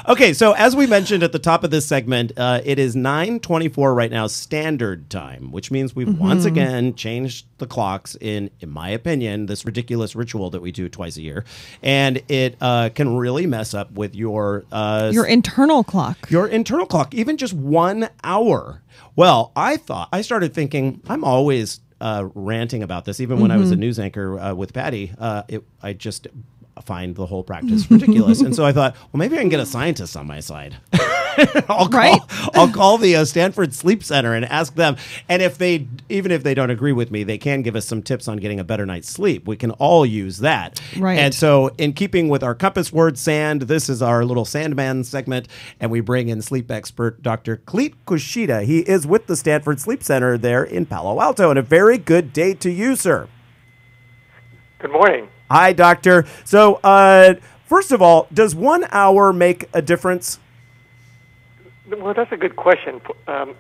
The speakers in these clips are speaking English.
Okay, so as we mentioned at the top of this segment, it is 9:24 right now, standard time, which means we've once again changed the clocks in my opinion, this ridiculous ritual that we do twice a year, and it can really mess up with your internal clock. Your internal clock, even just 1 hour. Well, I started thinking, I'm always ranting about this, even when I was a news anchor with Patty. I just find the whole practice ridiculous. And so I thought, well, maybe I can get a scientist on my side. I'll call the Stanford Sleep Center and ask them. And even if they don't agree with me, they can give us some tips on getting a better night's sleep. We can all use that. Right. And so in keeping with our compass word, sand, this is our little Sandman segment. And we bring in sleep expert Dr. Clete Cushida. He is with the Stanford Sleep Center there in Palo Alto. And a very good day to you, sir. Good morning. Hi, doctor. So, first of all, does 1 hour make a difference? Well, that's a good question.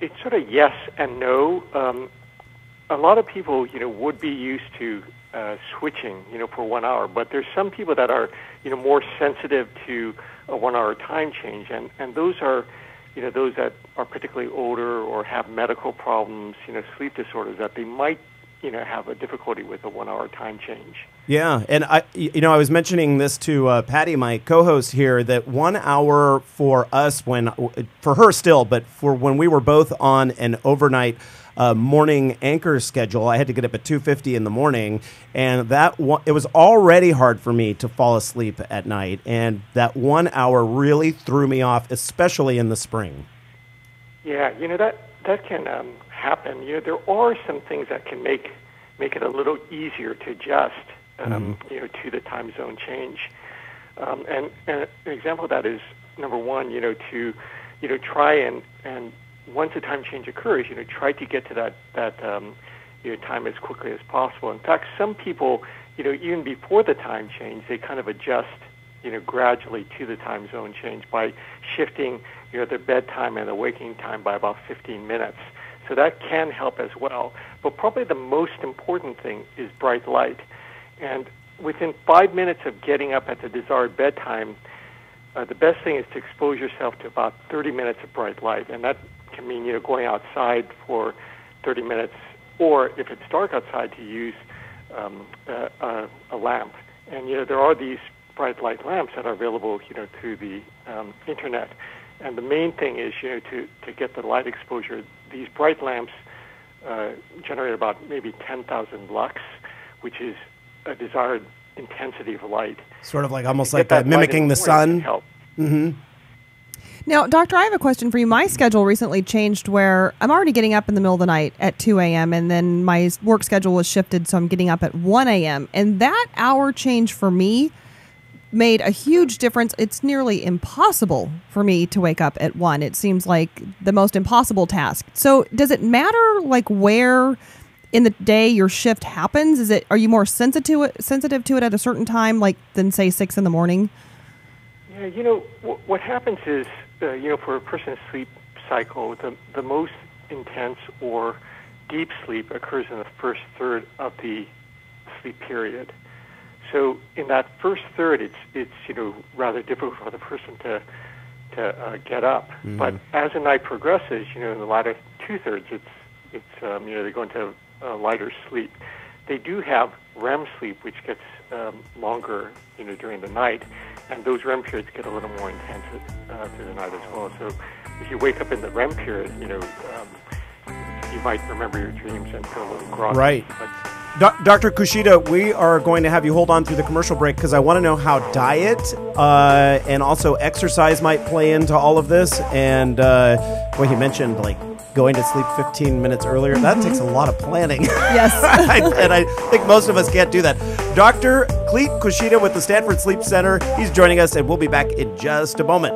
It's sort of yes and no. A lot of people, would be used to switching, for 1 hour, but there's some people that are, more sensitive to a 1 hour time change, and those are, those that are particularly older or have medical problems, sleep disorders, that they might have a difficulty with a 1 hour time change. Yeah, and I was mentioning this to Patty, my co-host here, that 1 hour for us, for her still, but for when we were both on an overnight morning anchor schedule, I had to get up at 2:50 in the morning, and it was already hard for me to fall asleep at night, and that 1 hour really threw me off, especially in the spring. Yeah, that can happen. There are some things that can make it a little easier to adjust, to the time zone change. And an example of that is, number one, to try and once a time change occurs, try to get to that time as quickly as possible. In fact, some people, even before the time change, they kind of adjust, gradually to the time zone change by shifting, their bedtime and the waking time by about 15 minutes. So that can help as well. But probably the most important thing is bright light. And within 5 minutes of getting up at the desired bedtime, the best thing is to expose yourself to about 30 minutes of bright light. And that can mean, going outside for 30 minutes, or if it's dark outside, to use a lamp. And, there are these bright light lamps that are available, through the internet. And the main thing is, to get the light exposure. These bright lamps generate about maybe 10,000 lux, which is a desired intensity of light. Sort of like almost like mimicking the sun. Mm-hmm. Now, doctor, I have a question for you. My schedule recently changed where I'm already getting up in the middle of the night at 2 a.m. and then my work schedule was shifted, so I'm getting up at 1 a.m. And that hour change for me made a huge difference. It's nearly impossible for me to wake up at 1. It seems like the most impossible task. So does it matter like where in the day your shift happens? Are you more sensitive to it at a certain time, like than say 6 in the morning? Yeah, what happens is, for a person's sleep cycle, the most intense or deep sleep occurs in the first third of the sleep period. So in that first third, it's rather difficult for the person to get up. Mm-hmm. But as the night progresses, in the latter 2/3, it's they go into lighter sleep. They do have REM sleep, which gets longer, during the night, and those REM periods get a little more intense through the night as well. So if you wake up in the REM period, you might remember your dreams and feel a little groggy. Right. Dr. Cushida, we are going to have you hold on through the commercial break because I want to know how diet and also exercise might play into all of this. And he mentioned like going to sleep 15 minutes earlier. That takes a lot of planning. Yes. And I think most of us can't do that. Dr. Clete Cushida with the Stanford Sleep Center. He's joining us, and we'll be back in just a moment.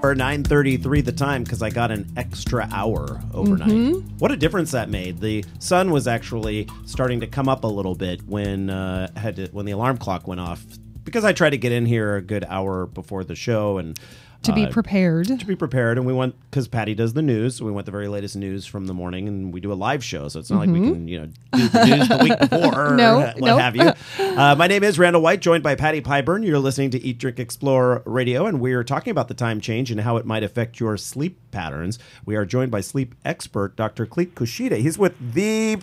For 9:33 the time because I got an extra hour overnight. Mm-hmm. What a difference that made. The sun was actually starting to come up a little bit when the alarm clock went off because I try to get in here a good hour before the show and to be prepared. To be prepared, and we want, because Patty does the news, so we want the very latest news from the morning, and we do a live show, so it's not like we can, do the news the week before or what have you. My name is Randall White, joined by Patty Pyburn. You're listening to Eat, Drink, Explore Radio, and we're talking about the time change and how it might affect your sleep patterns. We are joined by sleep expert Dr. Clete Cushida. He's with the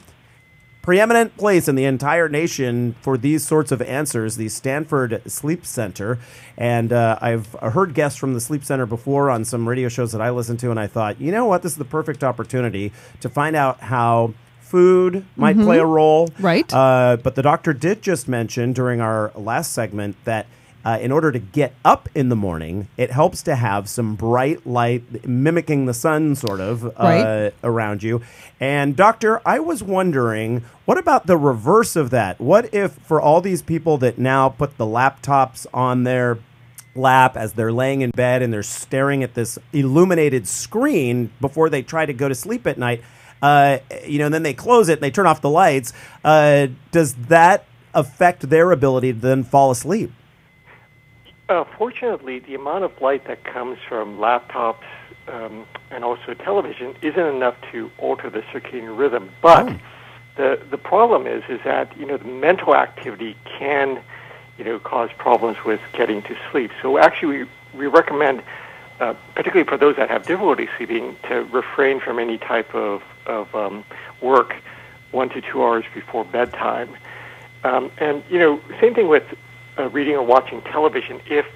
preeminent place in the entire nation for these sorts of answers, the Stanford Sleep Center. And I've heard guests from the Sleep Center before on some radio shows that I listen to, and I thought, you know what, this is the perfect opportunity to find out how food might play a role. Right. But the doctor did just mention during our last segment that in order to get up in the morning, it helps to have some bright light mimicking the sun sort of around you. And doctor, I was wondering, what about the reverse of that? What if for all these people that now put the laptops on their lap as they're laying in bed and they're staring at this illuminated screen before they try to go to sleep at night, and then they close it and they turn off the lights, does that affect their ability to then fall asleep? Fortunately, the amount of light that comes from laptops and also television isn't enough to alter the circadian rhythm. But the problem is that the mental activity can cause problems with getting to sleep. So actually, we recommend, particularly for those that have difficulty sleeping, to refrain from any type of work 1 to 2 hours before bedtime. And same thing with reading or watching television. If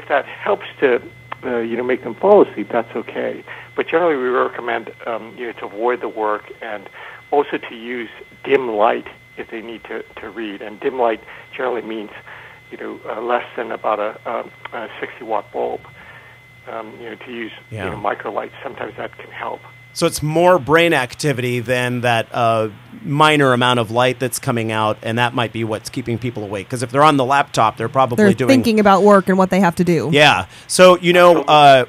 that helps to make them fall asleep, that's okay. But generally, we recommend to avoid the work and also to use dim light if they need to read. And dim light generally means less than about a 60-watt bulb. To use micro lights, sometimes that can help. So it's more brain activity than that minor amount of light that's coming out, and that might be what's keeping people awake. Because if they're on the laptop, they're probably thinking about work and what they have to do. Yeah. So,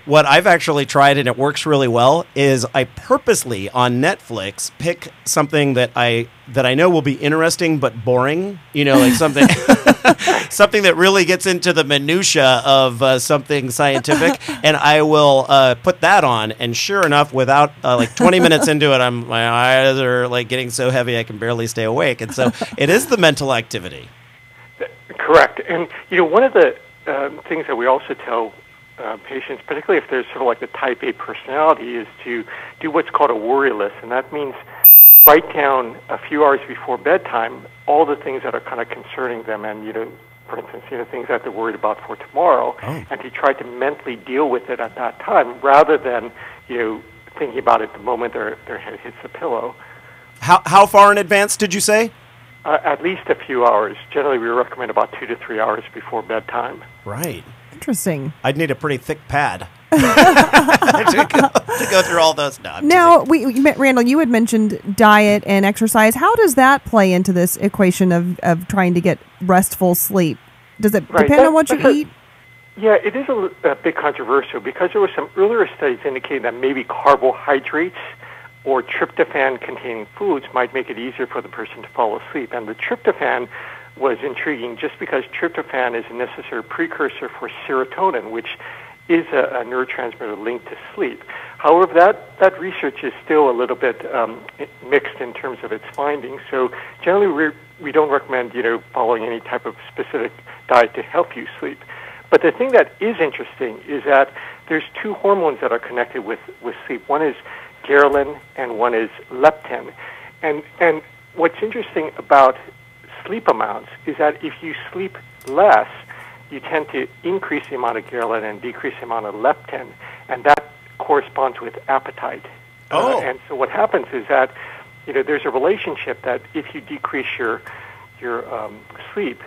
what I've actually tried, and it works really well, is I purposely, on Netflix, pick something that I know will be interesting but boring. Like something something that really gets into the minutia of something scientific, and I will put that on, and sure enough, without 20 minutes into it, my eyes are getting so heavy I can barely stay awake. And so it is the mental activity. Correct. And one of the things that we also tell patients, particularly if there's sort of like the type A personality, is to do what's called a worry list. And that means write down a few hours before bedtime all the things that are kind of concerning them, and for instance, things that they're worried about for tomorrow, and to try to mentally deal with it at that time rather than thinking about it the moment their head hits the pillow. How far in advance did you say? At least a few hours. Generally, we recommend about 2 to 3 hours before bedtime. Right. Interesting. I'd need a pretty thick pad to go through all those. No, now, Randall, you had mentioned diet and exercise. How does that play into this equation of trying to get restful sleep? Does it depend on what you eat? Yeah, it is a bit controversial because there were some earlier studies indicating that maybe carbohydrates or tryptophan-containing foods might make it easier for the person to fall asleep. And the tryptophan was intriguing just because tryptophan is a necessary precursor for serotonin, which is a neurotransmitter linked to sleep. However, that research is still a little bit mixed in terms of its findings. So generally, we don't recommend following any type of specific diet to help you sleep. But the thing that is interesting is that there's two hormones that are connected with sleep. One is ghrelin and one is leptin. And what's interesting about sleep amounts is that if you sleep less, you tend to increase the amount of ghrelin and decrease the amount of leptin, and that corresponds with appetite. And so what happens is that there's a relationship that if you decrease your sleep,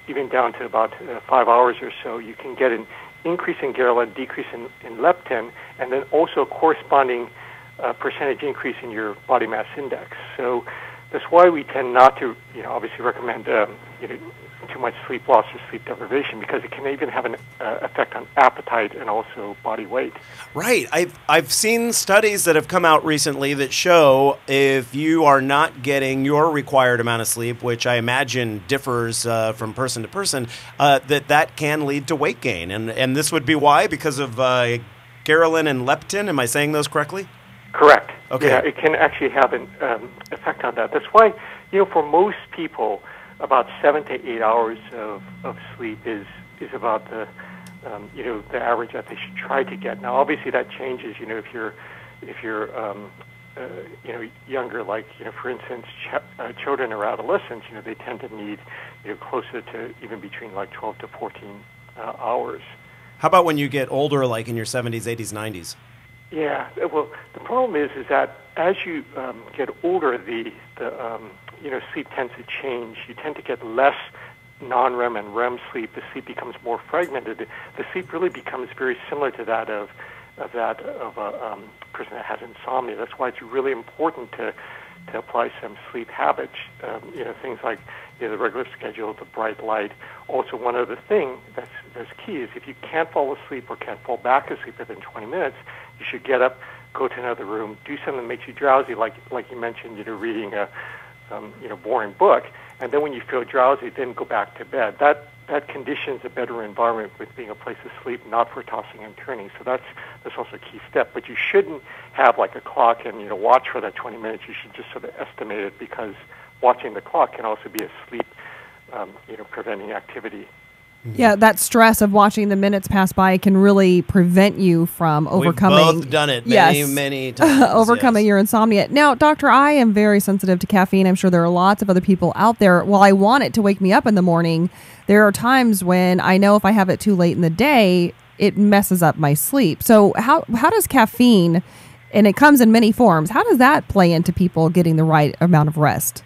even down to about 5 hours or so, you can get an increase in ghrelin, decrease in leptin, and then also a corresponding percentage increase in your body mass index. So that's why we tend not to, obviously recommend too too much sleep loss or sleep deprivation, because it can even have an effect on appetite and also body weight. Right. I've seen studies that have come out recently that show if you are not getting your required amount of sleep, which I imagine differs from person to person, that can lead to weight gain. And this would be why? Because of ghrelin and leptin? Am I saying those correctly? Correct. Okay. Yeah, it can actually have an effect on that. That's why, for most people, about 7 to 8 hours of sleep is about the average that they should try to get. Now, obviously, that changes. If you're younger, like for instance, children or adolescents, they tend to need closer to even between like 12 to 14 hours. How about when you get older, like in your 70s, 80s, 90s? Yeah, well, the problem is that as you get older, the sleep tends to change. You tend to get less non-REM and REM sleep. The sleep becomes more fragmented. The sleep really becomes very similar to that of a person that has insomnia. That's why it's really important to apply some sleep habits. Things like the regular schedule, the bright light. Also, one other thing that's key is if you can't fall asleep or can't fall back asleep within 20 minutes, you should get up, go to another room, do something that makes you drowsy, like you mentioned, reading a boring book, and then when you feel drowsy, then go back to bed. That conditions a better environment with being a place to sleep, not for tossing and turning. So that's also a key step. But you shouldn't have like a clock and watch for that 20 minutes. You should just sort of estimate it, because watching the clock can also be a sleep preventing activity. Yeah, that stress of watching the minutes pass by can really prevent you from overcoming. We've both done it many times. Overcoming your insomnia. Now, doctor, I am very sensitive to caffeine. I'm sure there are lots of other people out there. While I want it to wake me up in the morning, there are times when I know if I have it too late in the day, it messes up my sleep. So how does caffeine, and it comes in many forms, how does that play into people getting the right amount of rest?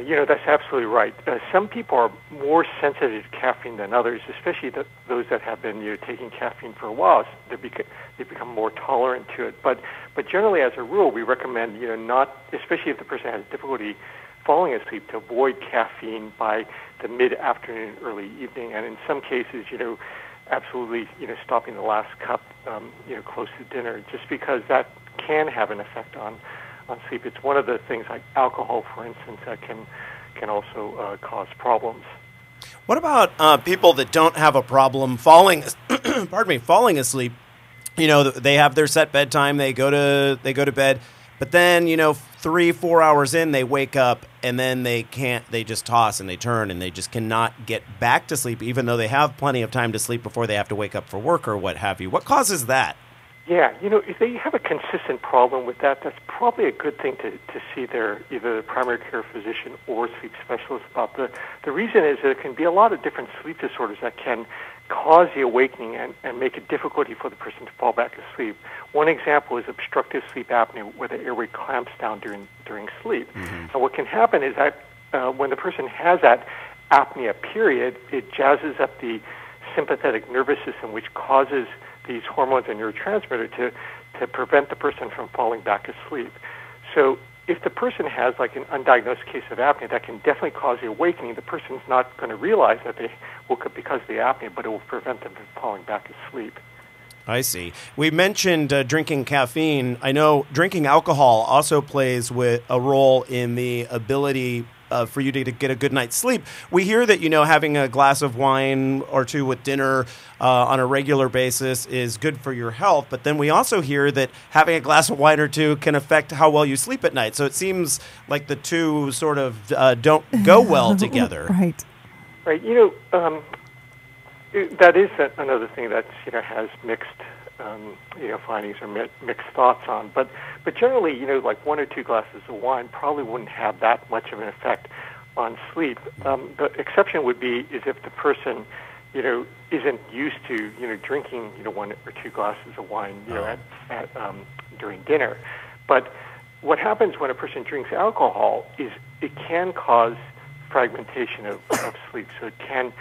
Yeah, that's absolutely right. Some people are more sensitive to caffeine than others, especially those that have been taking caffeine for a while. So they become more tolerant to it. But generally, as a rule, we recommend not, especially if the person has difficulty falling asleep, to avoid caffeine by the mid-afternoon, early evening, and in some cases, absolutely stopping the last cup close to dinner, just because that can have an effect on sleep. It's one of the things like alcohol, for instance, that can also cause problems. What about people that don't have a problem falling asleep? They have their set bedtime. They go to bed, but then 3-4 hours in, they wake up and then they just toss and they turn and they just cannot get back to sleep, even though they have plenty of time to sleep before they have to wake up for work or what have you. What causes that? Yeah, if they have a consistent problem with that, that's probably a good thing to see either the primary care physician or sleep specialist about. The reason is there can be a lot of different sleep disorders that can cause the awakening and make it difficulty for the person to fall back asleep. One example is obstructive sleep apnea, where the airway clamps down during sleep. Mm-hmm. And what can happen is that when the person has that apnea period, it jazzes up the sympathetic nervous system, which causes these hormones and neurotransmitter to prevent the person from falling back asleep. So if the person has like an undiagnosed case of apnea, that can definitely cause the awakening. The person's not going to realize that they woke up because of the apnea, but it will prevent them from falling back asleep. I see. We mentioned drinking caffeine. I know drinking alcohol also plays a role in the ability for you to get a good night's sleep. We hear that, having a glass of wine or two with dinner on a regular basis is good for your health. But then we also hear that having a glass of wine or two can affect how well you sleep at night. So it seems like the two sort of don't go well together. Right. Right. That is another thing that has mixed findings or mixed thoughts on. But generally, like 1 or 2 glasses of wine probably wouldn't have that much of an effect on sleep. The exception would be is if the person, isn't used to, drinking, 1 or 2 glasses of wine, at during dinner. But what happens when a person drinks alcohol is it can cause fragmentation of sleep. So it can,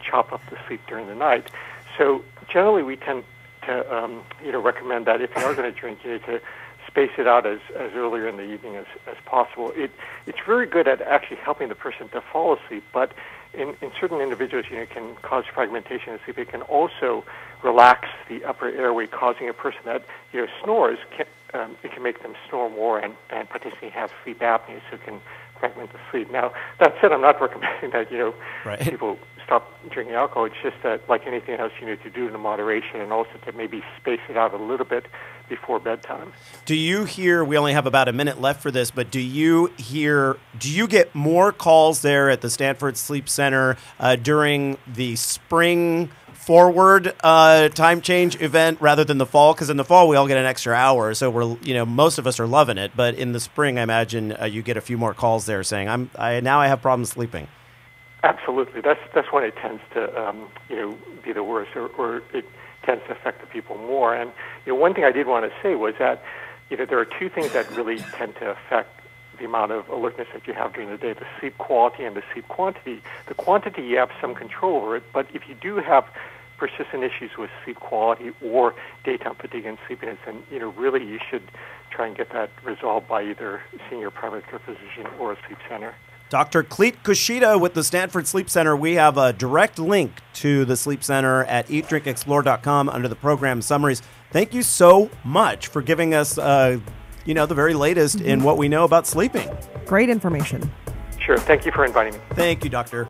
chop up the sleep during the night. So generally, we tend to recommend that if you are going to drink, to space it out as earlier in the evening as possible. It's very good at actually helping the person to fall asleep, but in certain individuals, can cause fragmentation of sleep. It can also relax the upper airway, causing a person that snores. It can make them snore more and potentially have sleep apnea, so it can fragment the sleep. Now, that said, I'm not recommending that people stop drinking alcohol. It's just that, like anything else, you need to do it in moderation, and also to maybe space it out a little bit before bedtime. Do you hear, we only have about a minute left for this, but do you get more calls there at the Stanford Sleep Center during the spring forward time change event rather than the fall? Because in the fall we all get an extra hour, so we're most of us are loving it. But in the spring, I imagine you get a few more calls there saying, I have problems sleeping. Absolutely, that's when it tends to be the worst, or it tends to affect the people more. And one thing I did want to say was that there are two things that really tend to affect the amount of alertness that you have during the day: the sleep quality and the sleep quantity. The quantity, you have some control over it, but if you do have persistent issues with sleep quality or daytime fatigue and sleepiness, then really you should try and get that resolved by either seeing your primary care physician or a sleep center. Dr. Clete Cushida with the Stanford Sleep Center. We have a direct link to the Sleep Center at eatdrinkexplore.com under the program summaries. Thank you so much for giving us the very latest in what we know about sleeping. Great information. Sure. Thank you for inviting me. Thank you, Doctor.